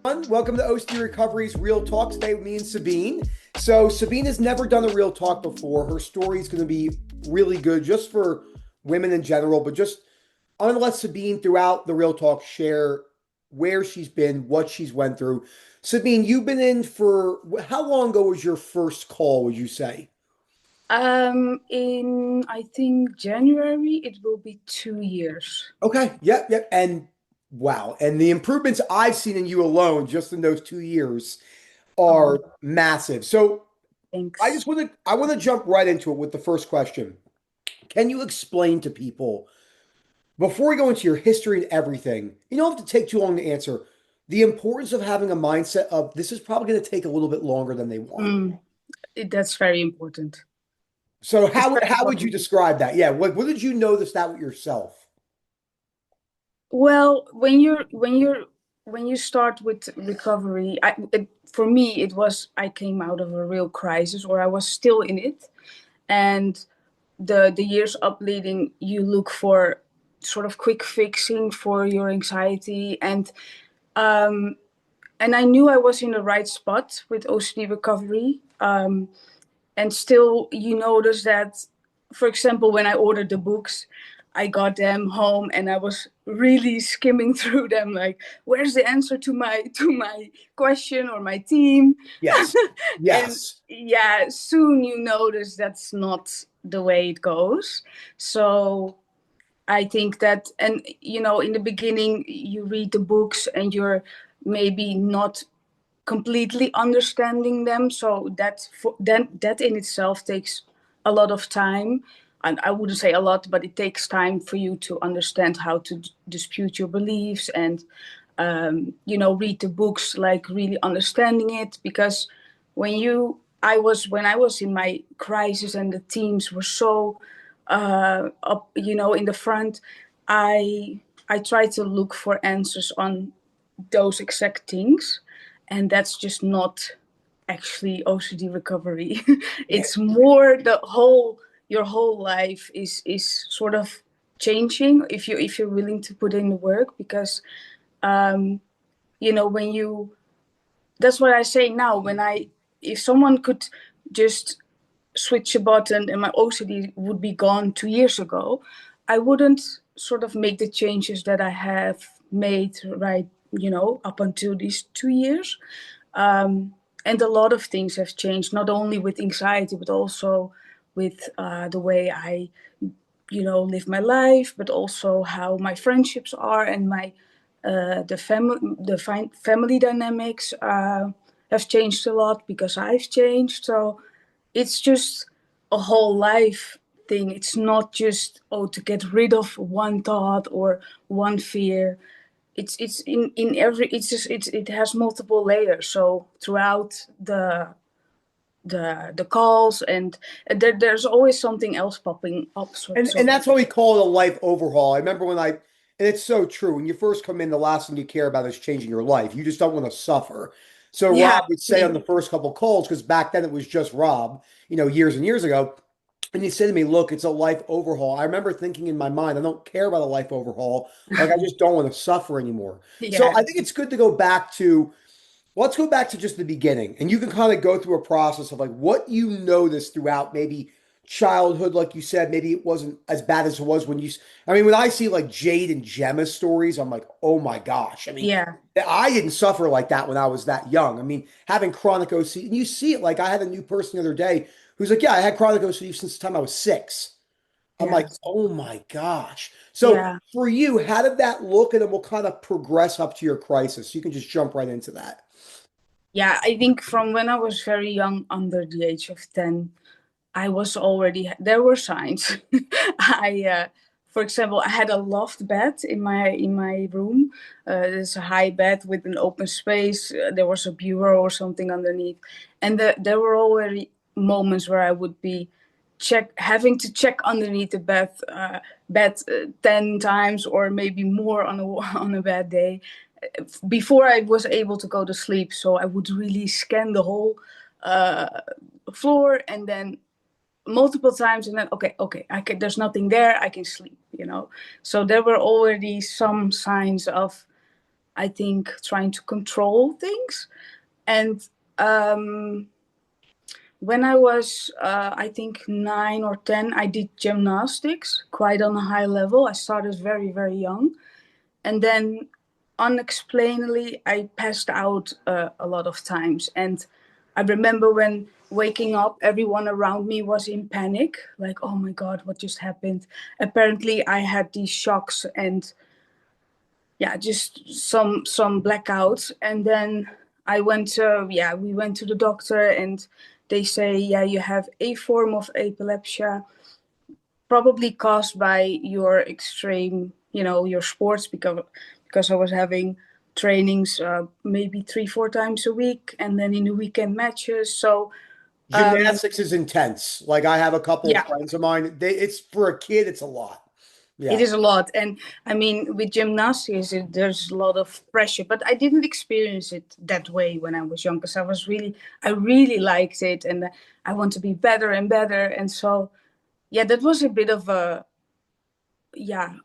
Welcome to OCD Recovery's Real Talk today with me and Sabine. So Sabine has never done a real talk before. Her story is going to be really good just for women in general, but just I'm going to let Sabine throughout the real talk share where she's been, what she's went through. Sabine, you've been in for how long ago was your first call, would you say? In I think January it will be 2 years. Okay. Yep. And wow. And the improvements I've seen in you alone just in those 2 years Oh, are massive. So thanks. I want to jump right into it with the first question. Can you explain to people before we go into your history and everything, you don't have to take too long to answer, the importance of having a mindset of this is probably going to take a little bit longer than they want. Mm, that's very important. So It's very how would you important. describe that? Yeah, what did you notice that with yourself? Well, when you start with recovery, for me it was I came out of a real crisis, or I was still in it, and the years up leading, you look for sort of quick fixing for your anxiety, um, and I knew I was in the right spot with OCD recovery. And still, you notice that, for example, when I ordered the books, I got them home and I was really skimming through them, like, where's the answer to my question or my theme? Yes. And Yes. yeah, soon you notice that's not the way it goes. So I think that, and in the beginning, you read the books and you're maybe not completely understanding them. So that in itself takes a lot of time. And I wouldn't say a lot, but it takes time for you to understand how to dispute your beliefs and, read the books, like really understanding it. Because when I was in my crisis and the teams were so up, in the front, I tried to look for answers on those exact things, and that's just not actually OCD recovery. Yeah. It's more your whole life is sort of changing if you're willing to put in the work, because um when you that's what I say now. When I If someone could just switch a button and my OCD would be gone 2 years ago, I wouldn't sort of make the changes that I have made right, up until these 2 years. And a lot of things have changed, not only with anxiety, but also with the way I, live my life, but also how my friendships are and my family dynamics have changed a lot because I've changed. So it's just a whole life thing. It's not just to get rid of one thought or one fear. It's in every it's just it has multiple layers. So throughout the calls, and there's always something else popping up. And that's why we call it a life overhaul. I remember and it's so true. When you first come in, the last thing you care about is changing your life. You just don't want to suffer. So Yeah, Rob would say on the first couple calls, because back then it was just Rob, years and years ago. And he said to me, look, it's a life overhaul. I remember thinking in my mind, I don't care about a life overhaul. Like, I just don't want to suffer anymore. So yeah, I think it's good to go back to, let's go back to just the beginning. And you can kind of go through a process of like what you noticed throughout maybe childhood, like you said, maybe it wasn't as bad as it was I mean, when I see like Jade and Gemma's stories, I'm like, oh my gosh. I mean, yeah, I didn't suffer like that when I was that young. I mean, having chronic OCD, and you see it, like I had a new person the other day who's like, yeah, I had chronic OCD since the time I was 6. I'm yeah, like, oh my gosh. So yeah. for you, how did that look? And then we'll kind of progress up to your crisis. You can just jump right into that. Yeah, I think from when I was very young, under the age of 10, I was already, there were signs. For example, I had a loft bed in my room. There's a high bed with an open space. There was a bureau or something underneath, and there were already moments where I would be having to check underneath the bed 10 times or maybe more on a on a bad day before I was able to go to sleep. So I would really scan the whole uh, floor, and then multiple times, and then okay, there's nothing there, I can sleep. So there were already some signs of I think, trying to control things. And when I was, I think, 9 or 10, I did gymnastics quite on a high level. I started very, very young. And then unexplainably, I passed out a lot of times. And I remember when waking up, everyone around me was in panic, like, oh my God, what just happened? Apparently, I had these shocks and yeah, just some blackouts. And then we went to the doctor and they say, yeah, you have a form of epilepsy, probably caused by your extreme, your sports, because I was having trainings maybe 3 4 times a week and then in the weekend matches. So Gymnastics is intense. Like I have a couple of yeah, friends of mine. It's for a kid, it's a lot. it Yeah. is a lot. And I mean, with gymnastics, there's a lot of pressure, but I didn't experience it that way when I was young because I really liked it and I want to be better and better. And so, yeah, that was a bit of a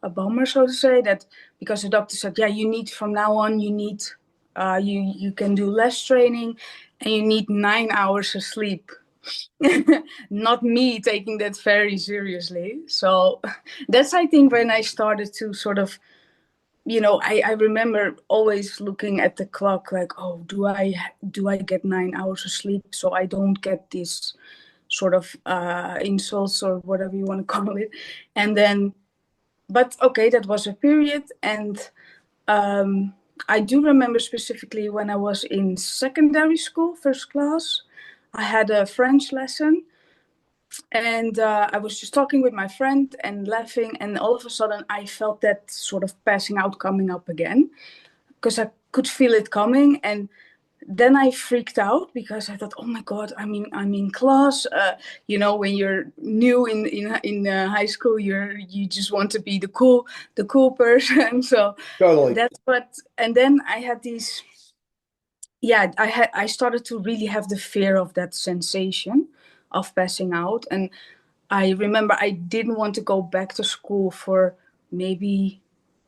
bummer, so to say, that because the doctor said, yeah, you need from now on, you can do less training and you need 9 hours of sleep. Not me taking that very seriously. So that's, I think, when I started to sort of, I remember always looking at the clock like, oh, do I get 9 hours of sleep so I don't get this sort of insults or whatever you want to call it. And then, but okay, that was a period. And I do remember specifically when I was in secondary school, first class, I had a French lesson and I was just talking with my friend and laughing, and all of a sudden I felt that sort of passing out coming up again because I could feel it coming. And then I freaked out because I thought, oh my God, I'm in class. When you're new in high school, you just want to be the cool person. So Totally. that's what. And then I had these. Yeah, I started to really have the fear of that sensation of passing out. And I remember I didn't want to go back to school for maybe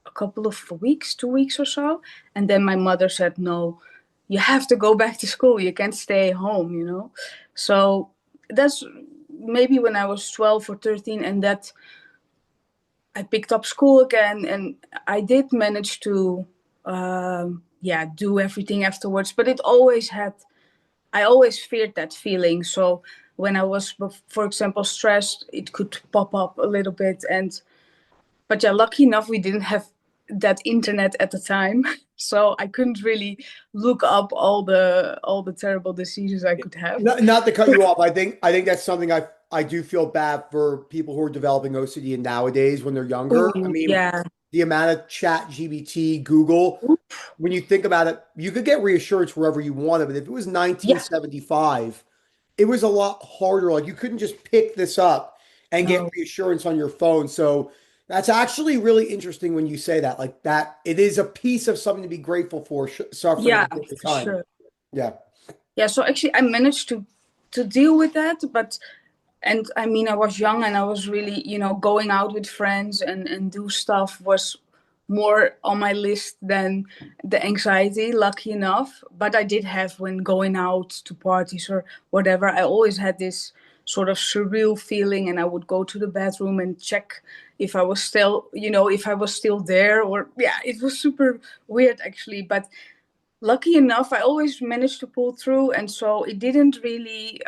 a couple of weeks, 2 weeks or so. And then my mother said, no, you have to go back to school. You can't stay home. So that's maybe when I was 12 or 13, and that I picked up school again. And I did manage to, do everything afterwards. But I always feared that feeling. So when I was, for example, stressed, it could pop up a little bit. But yeah, lucky enough, we didn't have that internet at the time, so I couldn't really look up all the terrible diseases I could have. Not to cut you off, I think that's something I do feel bad for people who are developing OCD nowadays when they're younger. I Ooh, mean, yeah, the amount of chat, GBT, Google, when you think about it, you could get reassurance wherever you wanted, but if it was yeah, 1975, it was a lot harder. Like you couldn't just pick this up and get no, reassurance on your phone. So that's actually really interesting when you say that. Like that, it is a piece of something to be grateful for, suffering yeah, at the for time. sure. Yeah. Yeah, so actually, I managed to deal with that, but and I mean, I was young and I was really, going out with friends and do stuff was more on my list than the anxiety, lucky enough. But I did have, when going out to parties or whatever, I always had this sort of surreal feeling, and I would go to the bathroom and check if I was still, if I was still there, or yeah, it was super weird actually. But lucky enough, I always managed to pull through, and so it didn't really.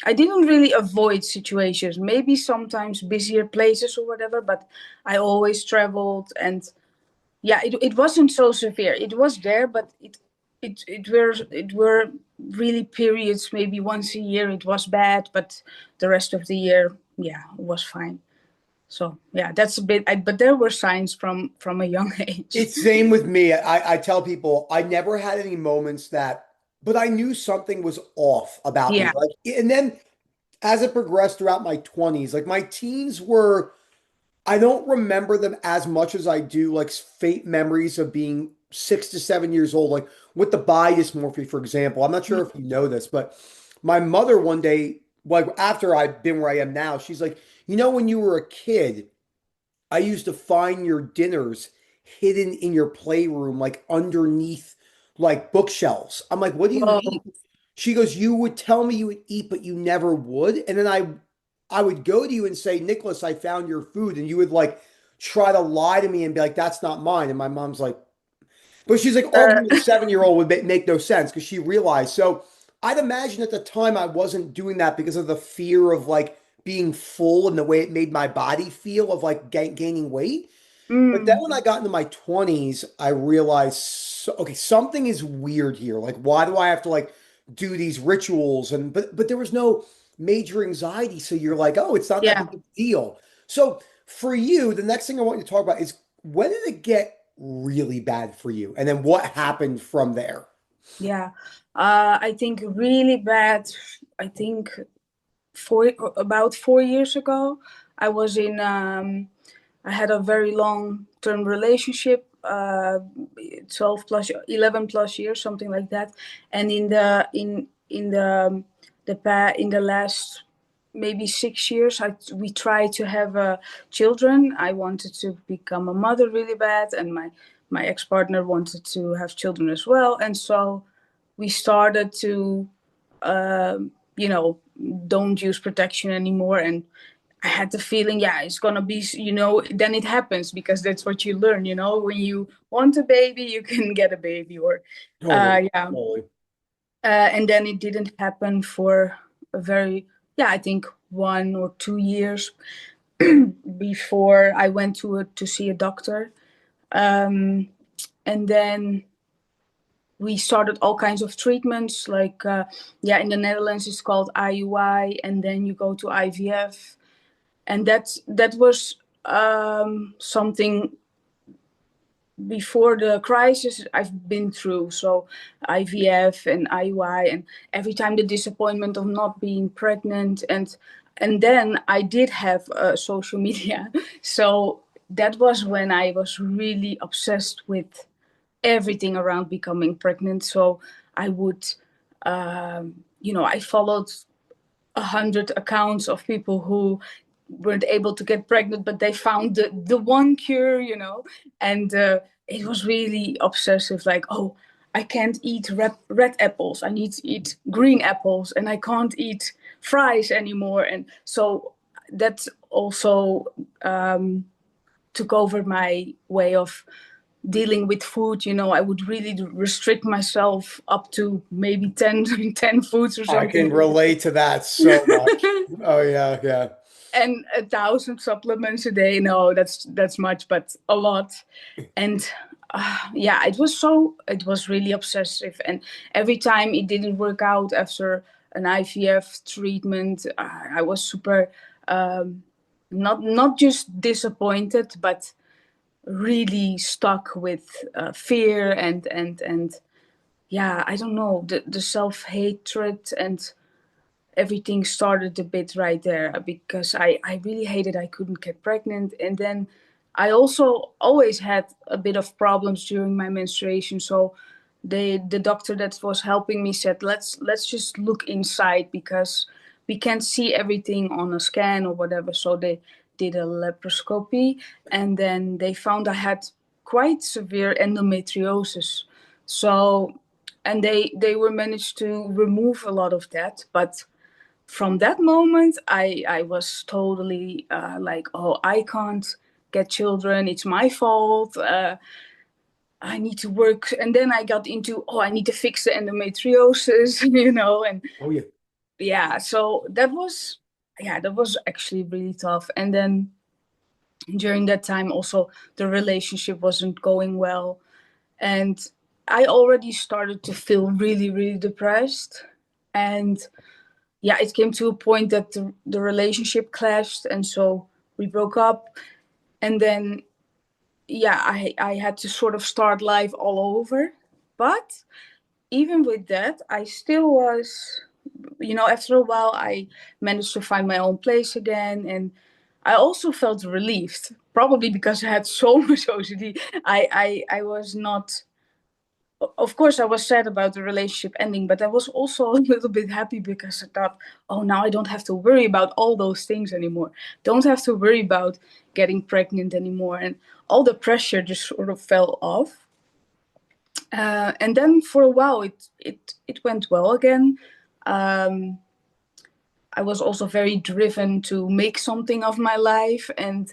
I didn't really avoid situations, maybe sometimes busier places or whatever, but I always traveled. And yeah, it wasn't so severe. It was there, but it were really periods, maybe once a year it was bad, but the rest of the year, yeah, it was fine. So yeah, that's a bit, but there were signs from a young age. It's same with me. I tell people I never had any moments that, but I knew something was off about me. Yeah. Like, and then as it progressed throughout my 20s, like my teens were, I don't remember them as much as I do like faint memories of being 6 to 7 years old, like with the body dysmorphia, for example. I'm not sure if you know this, but my mother one day, like after I've been where I am now, she's like, when you were a kid, I used to find your dinners hidden in your playroom, like underneath like bookshelves. I'm like, what do you Whoa. eat? She goes, you would tell me you would eat, but you never would. And then I would go to you and say, Nicholas, I found your food. And you would like try to lie to me and be like, that's not mine. And my mom's like, but she's like arguing with a 7-year-old would make no sense because she realized. So I'd imagine at the time I wasn't doing that because of the fear of like being full and the way it made my body feel of like gaining weight. But then Mm, when I got into my 20s, I realized, okay, something is weird here. Like, why do I have to like do these rituals? And but there was no major anxiety, so you're like, oh, it's not that yeah, big of a deal. So for you, the next thing I want you to talk about is when did it get really bad for you, and then what happened from there? yeah. I think really bad. I think about 4 years ago, I was in. I had a very long-term relationship, 12 plus, 11 plus years, something like that. And in the last maybe 6 years, we tried to have children. I wanted to become a mother really bad, and my ex-partner wanted to have children as well. And so we started to, you know, don't use protection anymore. And I had the feeling, yeah, it's gonna be, then it happens because that's what you learn, when you want a baby, you can get a baby, or, Totally, yeah. totally. And then it didn't happen for a very, yeah, I think 1 or 2 years before I went to see a doctor. Um, and then we started all kinds of treatments, like, yeah, in the Netherlands it's called IUI, and then you go to IVF, and that was something before the crisis I've been through. So IVF and IUI, and every time the disappointment of not being pregnant, and then I did have social media. So that was when I was really obsessed with everything around becoming pregnant. So I would, I followed 100 accounts of people who weren't able to get pregnant, but they found the one cure, and it was really obsessive. Like, oh, I can't eat red apples. I need to eat green apples, and I can't eat fries anymore. And so that also took over my way of dealing with food. I would really restrict myself up to maybe 10, 10 foods or I something. can relate to that so much. Oh yeah, yeah. And 1,000 supplements a day, no, that's much, but a lot. And yeah, it was really obsessive. And every time it didn't work out after an IVF treatment, I was super, not just disappointed, but really stuck with fear, and yeah, I don't know, the self-hatred, and everything started a bit right there, because I really hated I couldn't get pregnant. And then I also always had a bit of problems during my menstruation. So the doctor that was helping me said, let's just look inside, because we can't see everything on a scan or whatever. So they did a laparoscopy, and then they found I had quite severe endometriosis. So, and they were managed to remove a lot of that, but from that moment, I was totally like, oh, I can't get children. It's my fault. I need to work. And then I got into, oh, I need to fix the endometriosis, and Oh yeah. yeah, so that was actually really tough. And then during that time, also, the relationship wasn't going well. And I already started to feel really, really depressed. And yeah, it came to a point that the relationship clashed, and so we broke up. And then, yeah, I had to sort of start life all over. But even with that, I still was, after a while, I managed to find my own place again. And I also felt relieved, probably because I had so much OCD. I was not of course, I was sad about the relationship ending, but I was also a little bit happy because I thought, oh, now I don't have to worry about all those things anymore. Don't have to worry about getting pregnant anymore. And all the pressure just sort of fell off. And then for a while, it went well again. Um, I was also very driven to make something of my life, and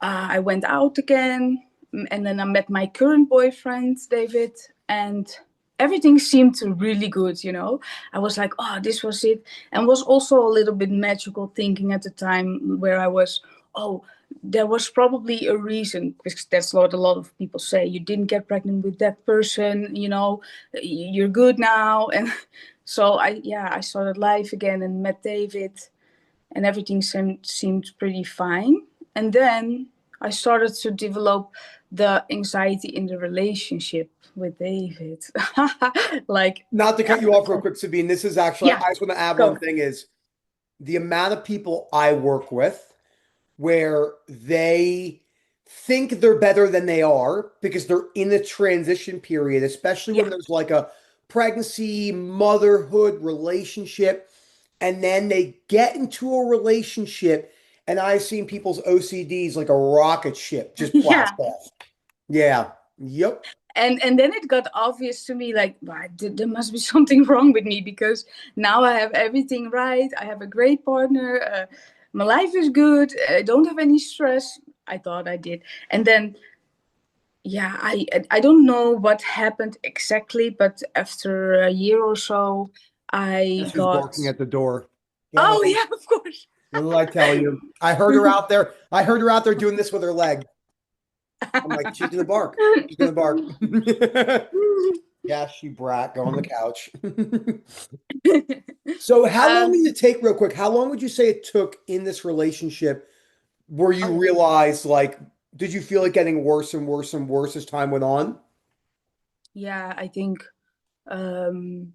I went out again, and then I met my current boyfriend, David, and everything seemed really good, you know. I was like, oh, this was it. And was also a little bit magical thinking at the time where I was, oh, there was probably a reason, because that's what a lot of people say. You didn't get pregnant with that person, you know, you're good now. And so I started life again and met David, and everything seemed pretty fine. And then I started to develop the anxiety in the relationship with David. Like, Not to cut you off real quick, Sabine. This is actually, yeah, I just want to add one go. thing is the amount of people I work with where they think they're better than they are because they're in a transition period, especially when Yeah, there's like a pregnancy, motherhood relationship, and then they get into a relationship, and I've seen people's OCDs like a rocket ship just blast yeah. off. Yeah. Yep. And then it got obvious to me, like, "Wow, there must be something wrong with me, because now I have everything right. I have a great partner. My life is good. I don't have any stress. I thought I did. And then yeah, I don't know what happened exactly, but after a year or so, I Guess who's got. barking at the door? Get Oh him. yeah, of course. What did I tell you? I heard her out there. I heard her out there doing this with her leg. I'm like, she's gonna bark. She's gonna bark. Yeah, she brat. Go on the couch. So, how long um, did it take, real quick? How long would you say it took in this relationship where you oh, realized, like, did you feel it getting worse and worse and worse as time went on? yeah, I think um,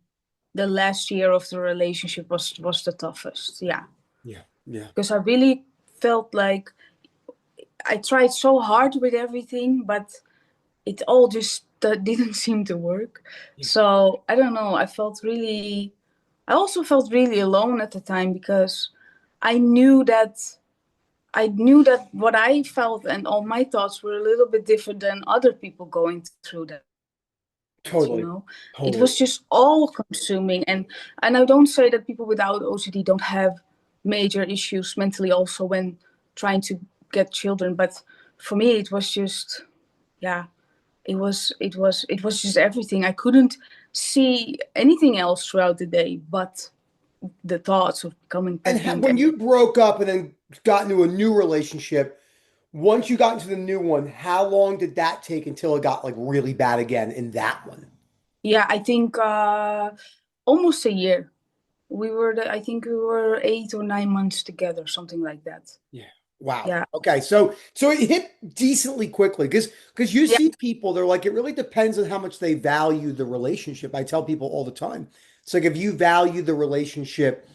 the last year of the relationship was the toughest. Yeah, Yeah, yeah, because I really felt like I tried so hard with everything, but it all just didn't seem to work. yeah. So I don't know. I also felt really alone at the time, because I knew that what I felt and all my thoughts were a little bit different than other people going through that. You Totally, know, it totally. was just all consuming, and I don't say that people without OCD don't have major issues mentally also when trying to get children, but for me it was just, yeah, it was just everything. I couldn't see anything else throughout the day but the thoughts of becoming And pregnant. when And you broke up and then got into a new relationship, once you got into the new one, how long did that take until it got like really bad again in that one? yeah, I think almost a year. I think we were 8 or 9 months together, something like that. Yeah. Wow. Yeah, Okay. So it hit decently quickly because you yeah, see people, they're like, it really depends on how much they value the relationship. I tell people all the time. It's like if you value the relationship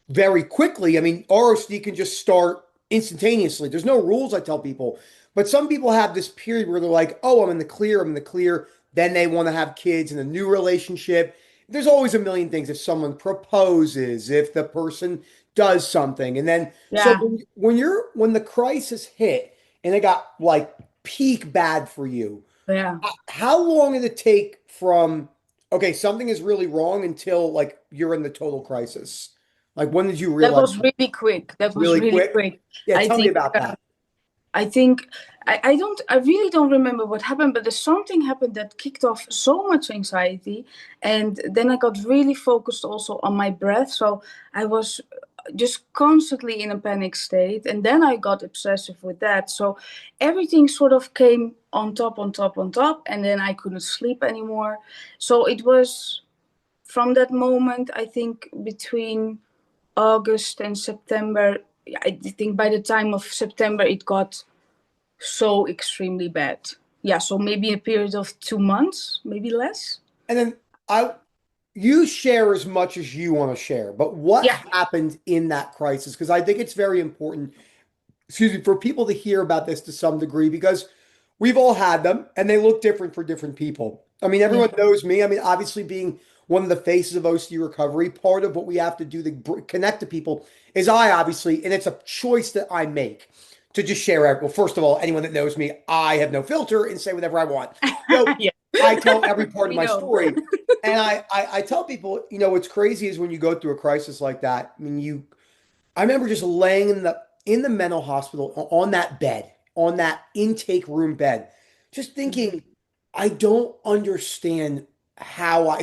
very quickly. I mean, ROCD can just start instantaneously. There's no rules, I tell people. But some people have this period where they're like, oh, I'm in the clear, I'm in the clear. Then they want to have kids in a new relationship. There's always a million things. If someone proposes, if the person does something. And then, so yeah. when the crisis hit and it got like peak bad for you, Yeah, how long did it take from, okay, something is really wrong until like you're in the total crisis? Like when did you that realize was really quick. That was really really quick? quick. Yeah, I tell me think about that. I think I really don't remember what happened, but there's something happened that kicked off so much anxiety, and then I got really focused also on my breath. So I was just constantly in a panic state, and then I got obsessive with that. So everything sort of came on top, on top, on top, and then I couldn't sleep anymore. So it was from that moment, I think between August and September. I think by the time of September, it got so extremely bad. Yeah, so maybe a period of 2 months, maybe less. And then I you share as much as you want to share, but what Yeah, happened in that crisis? Because I think it's very important, excuse me, for people to hear about this to some degree because we've all had them and they look different for different people. I mean, Yeah. everyone knows me. I mean, obviously, being one of the faces of OCD recovery, part of what we have to do to connect to people is I obviously, and it's a choice that I make to just share. Well, first of all, anyone that knows me, I have no filter and say whatever I want. So Yeah. I tell every part of We my know. story. And I tell people, what's crazy is when you go through a crisis like that, I remember just laying in the mental hospital on that bed, on that intake room bed, just Mhm. thinking, I don't understand how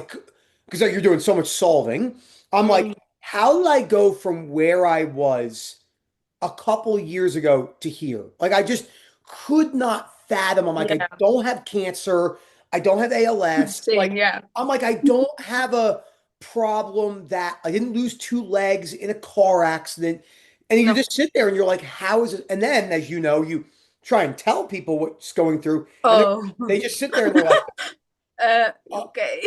because you're doing so much solving. I'm like, Mm, how did I go from where I was a couple years ago to here? Like, I just could not fathom. I'm like, I yeah. don't have cancer. I don't have ALS. Like, Same. Yeah. I'm like, I don't have a problem that I didn't lose two legs in a car accident. And you No. just sit there and you're like, how is it? And then, as you know, you try and tell people what's going through, and Oh. they just sit there and they're like, oh, Okay.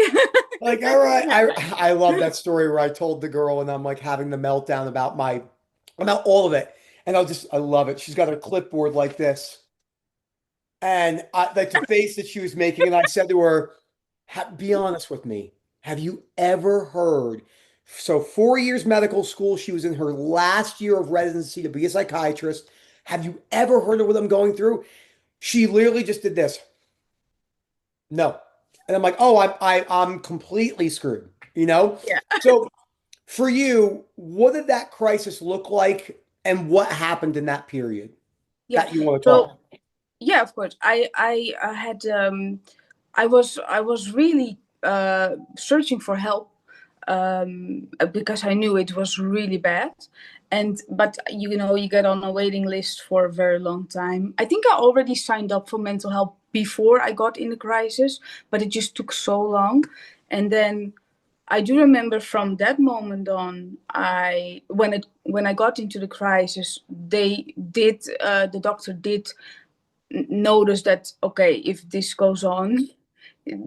like, all right. Yeah. I love that story where I told the girl and I'm like having the meltdown about all of it. And I love it. She's got her clipboard like this. And like the face that she was making, and I said to her, Be honest with me. Have you ever heard?" So 4 years medical school. She was in her last year of residency to be a psychiatrist. Have you ever heard of what I'm going through? She literally just did this. No, and I'm like, oh, I'm completely screwed. Yeah. So for you, what did that crisis look like, and what happened in that period Yeah. that you want to talk? So yeah, of course. I had I was really searching for help because I knew it was really bad. And but you get on a waiting list for a very long time. I think I already signed up for mental health before I got in the crisis, but it just took so long. And then I do remember from that moment on, when I got into the crisis, the doctor did notice that, okay, if this goes on,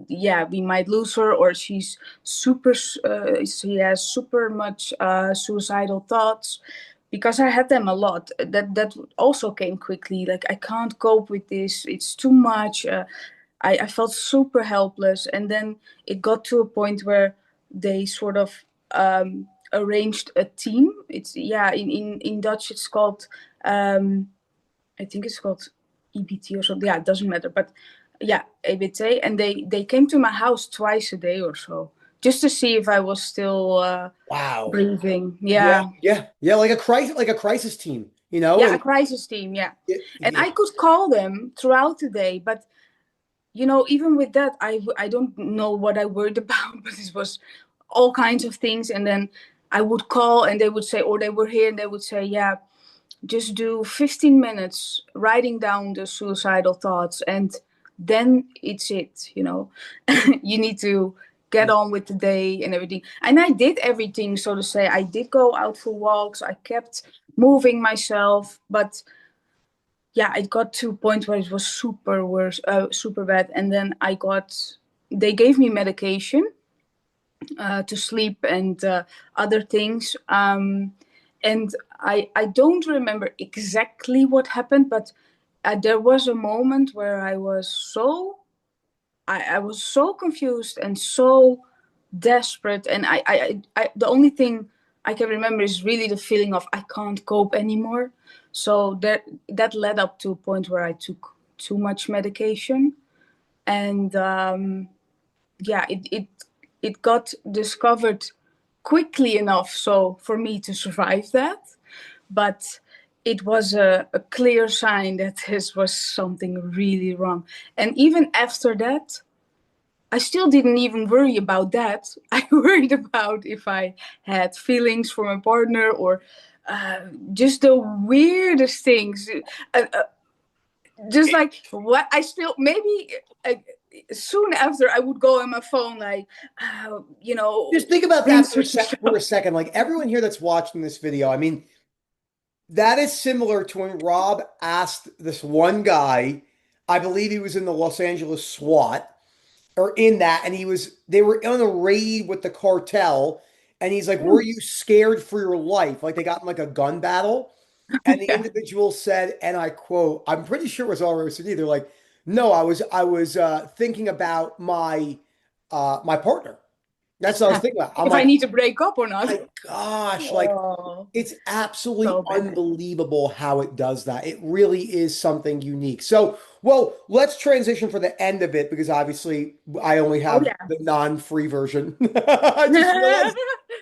yeah, we might lose her, or she has super much suicidal thoughts, because I had them a lot. That also came quickly, like, I can't cope with this, it's too much. I felt super helpless, and then it got to a point where they sort of arranged a team. It's, yeah, in Dutch it's called, I think it's called EBT or something. Yeah, it doesn't matter. But yeah, EBT. And they came to my house twice a day or so, just to see if I was still Wow. breathing. Yeah, Yeah. yeah, yeah. Like a crisis team, Yeah, a and crisis team. Yeah. And yeah. I could call them throughout the day. But, even with that, I don't know what I worried about, but it was all kinds of things. And then I would call and they would say, or they were here and they would say, yeah, just do 15 minutes writing down the suicidal thoughts, and then it's it. You need to get on with the day and everything. And I did everything, so to say. I did go out for walks, I kept moving myself, but yeah, it got to a point where it was super worse, super bad. And then they gave me medication to sleep and other things. And I don't remember exactly what happened, but there was a moment where I was so confused and so desperate, and the only thing I can remember is really the feeling of I can't cope anymore. So that led up to a point where I took too much medication, and yeah, it got discovered quickly enough so for me to survive that. But it was a clear sign that this was something really wrong. And even after that, I still didn't even worry about that. I worried about if I had feelings for my partner, or just the weirdest things. Uh, uh, just like what I still maybe uh, soon after I would go on my phone, like, Just think about that for a research sec for a stuff. second. Like everyone here that's watching this video, I mean, that is similar to when Rob asked this one guy, I believe he was in the Los Angeles SWAT or in that, and they were on a raid with the cartel, and he's like, "Were you scared for your life?" Like they got in like a gun battle, and the Yeah. individual said, and I quote, I'm pretty sure it was all OCD. They're like, No, I was thinking about my partner. That's what I was thinking about. I'm If I like, need to break up or not. my gosh, like Oh, it's absolutely so bad. unbelievable how it does that. It really is something unique. So, well, let's transition for the end of it because obviously I only Oh have yeah. the non-free version. I just realized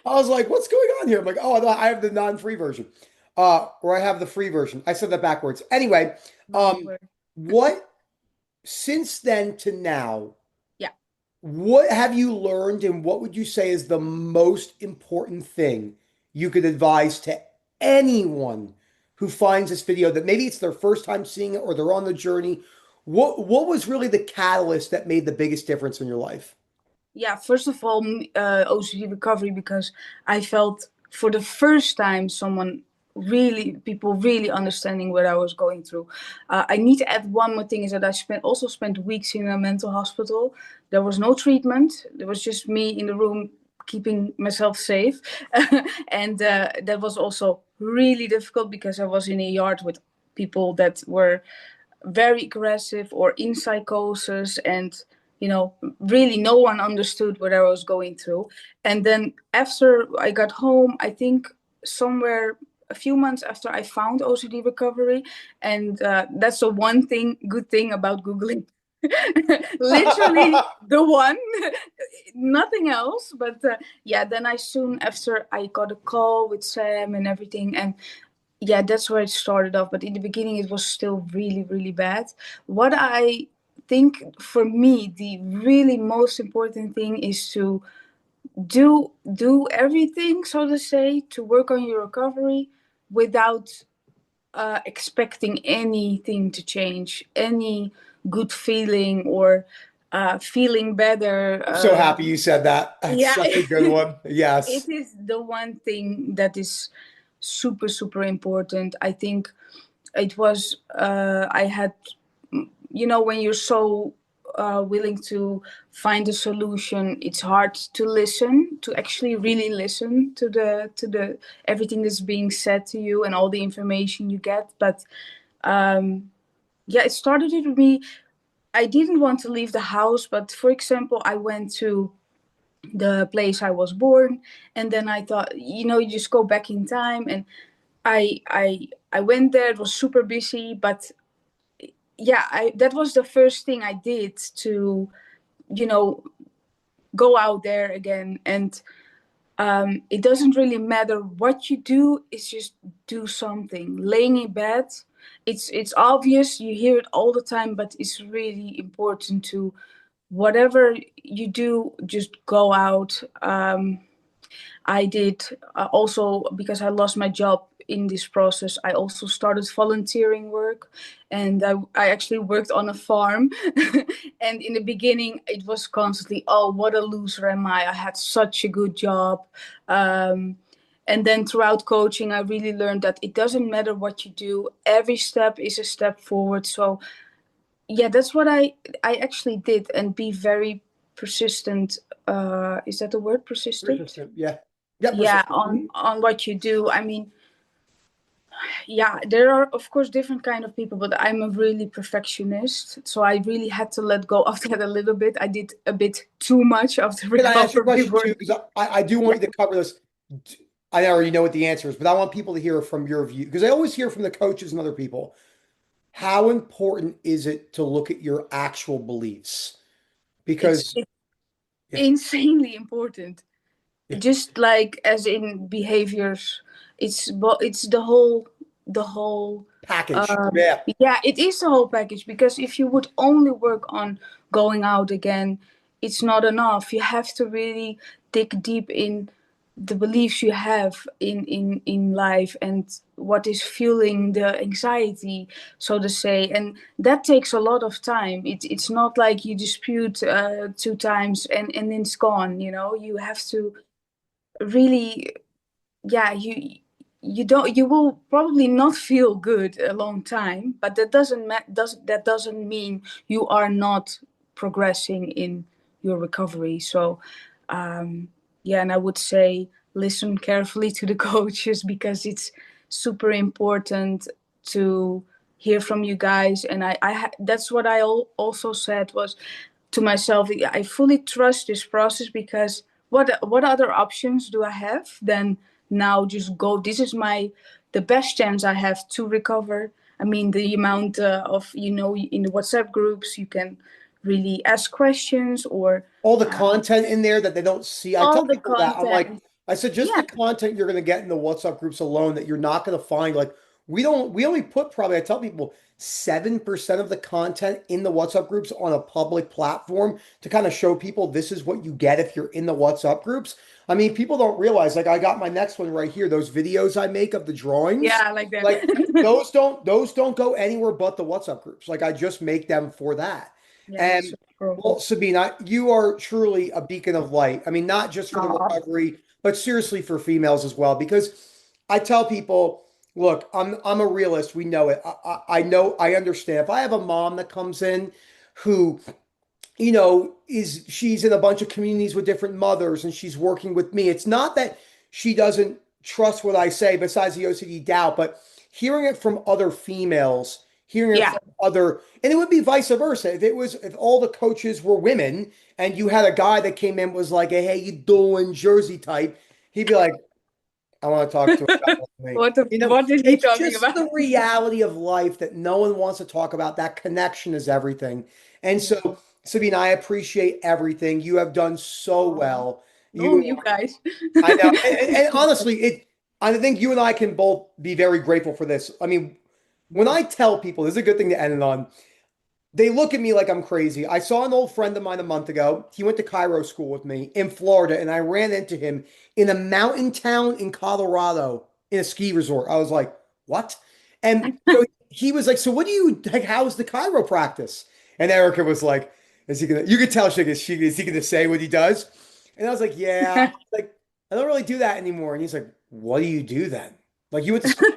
I was like, what's going on here? I'm like, oh, no, I have the non-free version. Or I have the free version. I said that backwards. Anyway, No um, worries. what since then to now, Yeah. what have you learned and what would you say is the most important thing you could advise to anyone who finds this video that maybe it's their first time seeing it or they're on the journey? What was really the catalyst that made the biggest difference in your life? Yeah, first of all, OCD recovery, because I felt for the first time people really understanding what I was going through. I need to add one more thing is that also spent weeks in a mental hospital. There was no treatment. There was just me in the room keeping myself safe. And that was also really difficult because I was in a yard with people that were very aggressive or in psychosis, and really no one understood what I was going through. And then after I got home, I think somewhere a few months after, I found OCD recovery. And that's the one good thing about Googling. Literally the one, nothing else. But yeah, then I soon after I got a call with Sam and everything. And yeah, that's where it started off. But in the beginning, it was still really, really bad. What I think for me, the really most important thing is to do everything, so to say, to work on your recovery without expecting anything to change, any good feeling or feeling better. I'm so happy you said that. That's Yeah, such a good one. it Yes. is the one thing that is super, super important. I think it was I had, when you're so willing to find a solution, it's hard to listen, to actually really listen to the everything that's being said to you and all the information you get. But yeah, it started with me. I didn't want to leave the house, but for example, I went to the place I was born, and then I thought, you just go back in time. And I went there. It was super busy, but yeah, that was the first thing I did to, you know, go out there again. And it doesn't really matter what you do; it's just do something. Laying in bed, it's obvious. You hear it all the time, but it's really important to whatever you do, just go out. I did also, because I lost my job in this process, I also started volunteering work, and I actually worked on a farm. And in the beginning, it was constantly, oh, what a loser am I? I had such a good job. Um, and then throughout coaching, I really learned that it doesn't matter what you do, every step is a step forward. So yeah, that's what I actually did, and be very persistent. Is that the word, persistent? Persistent. Yeah. Yeah, Yeah, persistent. on Mhm. what you do. I mean, yeah, there are of course different kind of people, but I'm a really perfectionist, so I really had to let go of that a little bit. I did a bit too much of the Can I ask you a recovery question too? work. Because I do Yeah, want you to cover this. I already know what the answer is, but I want people to hear from your view because I always hear from the coaches and other people. How important is it to look at your actual beliefs? Because it's yeah, insanely important. yeah, Just like as in behaviors, it's the whole package. um, Yeah. yeah, it is the whole package. Because if you would only work on going out again, it's not enough. You have to really dig deep in the beliefs you have in life, and what is fueling the anxiety, so to say. And that takes a lot of time. It's not like you dispute two times and then it's gone. You have to really, yeah, you will probably not feel good a long time, but that doesn't mean you are not progressing in your recovery. So yeah, and I would say listen carefully to the coaches, because it's super important to hear from you guys. And that's what I also said was to myself, I fully trust this process, because what other options do I have than now just go? This is the best chance I have to recover. I mean, the amount of, in the WhatsApp groups, you can really ask questions, or All the content in there that they don't see. I tell all the people that. I'm like, content. I said, just Yeah, the content you're going to get in the WhatsApp groups alone that you're not going to find. Like, we only put probably, I tell people, 7% of the content in the WhatsApp groups on a public platform to kind of show people this is what you get if you're in the WhatsApp groups. I mean, people don't realize, like, I got my next one right here, those videos I make of the drawings. yeah, like that. Like, those don't go anywhere but the WhatsApp groups. Like, I just make them for that. Yeah, that's And so cool. well, Sabine, you are truly a beacon of light. I mean, not just for the Aw. recovery, but seriously for females as well. Because I tell people, look, I'm a realist. We know it. I know. I understand. If I have a mom that comes in who, she's in a bunch of communities with different mothers and she's working with me. It's not that she doesn't trust what I say, besides the OCD doubt, but hearing it from other females, hearing it Yeah. from other, and it would be vice versa. If all the coaches were women and you had a guy that came in was like, hey, you doing Jersey type, he'd be like, I want to talk to a guy like me. What is he It's talking just about? the reality of life that no one wants to talk about. That connection is everything. And so, Sabine, I appreciate everything. You have done so well. No, You, you guys. I know. And honestly, I think you and I can both be very grateful for this. I mean, when I tell people, this is a good thing to end it on. They look at me like I'm crazy. I saw an old friend of mine a month ago. He went to Cairo school with me in Florida, and I ran into him in a mountain town in Colorado in a ski resort. I was like, what? And so he was like, so what do you like? How's the Cairo practice? And Erica was like, is he gonna? You could tell is he gonna say what he does? And I was like, yeah. Like, I don't really do that anymore. And he's like, what do you do then? Like, you went to school.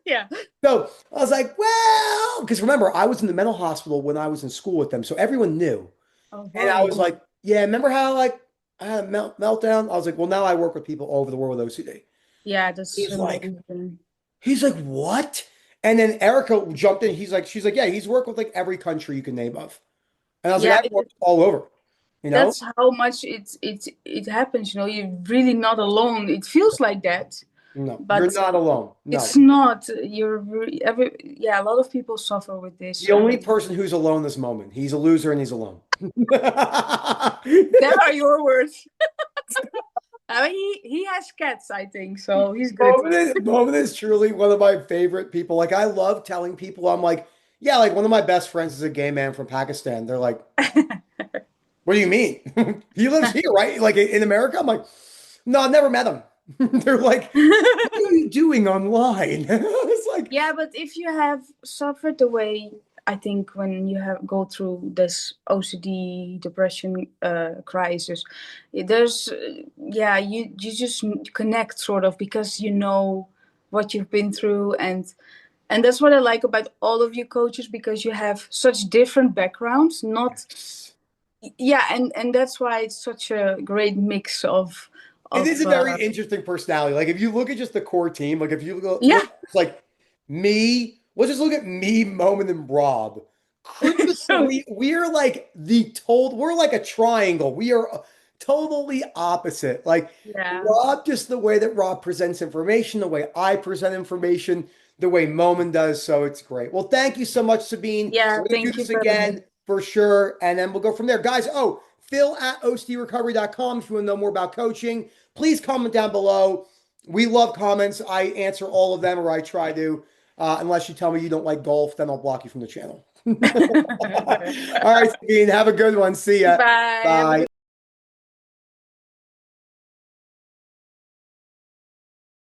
Yeah. So I was like, well, because remember, I was in the mental hospital when I was in school with them, so everyone knew. Oh, And I was whoa. like, yeah, remember how like I had a meltdown? I was like, well, now I work with people all over the world with OCD. Yeah, that's He's like, amazing. he's like, what? And then Erica jumped in. She's like, yeah, he's worked with like every country you can name of. And I was like, Yeah, I've worked all over, you know? that's how much it happens. You're really not alone. It feels like that, No, you're but not alone. it's No. not. Yeah, a lot of people suffer with this. The only person who's alone this moment. He's a loser and he's alone. There are your words. I mean, he has cats, I think, so he's good. Bowman is truly one of my favorite people. Like, I love telling people, I'm like, yeah, like one of my best friends is a gay man from Pakistan. They're like, what do you mean? He lives here, right? Like in America? I'm like, no, I've never met him. They're like, what are you doing online? It's like, Yeah, but if you have suffered the way, I think when you have go through this OCD depression crisis, there's yeah, you just connect sort of, because you know what you've been through. And that's what I like about all of you coaches, because you have such different backgrounds. Not Yeah, and that's why it's such a great mix of it is of a very interesting personality. Like if you look at just the core team, like if you yeah. look it's like me, let's just look at me, Moment, and Rob. So We're like we're like a triangle. We are totally opposite. Like yeah, Rob, just the way that Rob presents information, the way I present information, the way Moment does. So it's great. Well, thank you so much, Sabine. yeah, We're gonna do thank you this for again for sure, and then we'll go from there, guys. Oh, Phil at OCDrecovery.com if you want to know more about coaching. Please comment down below. We love comments. I answer all of them, or I try to. Unless you tell me you don't like golf, then I'll block you from the channel. All right, Sabine, have a good one. See ya. Bye. Have a Bye. good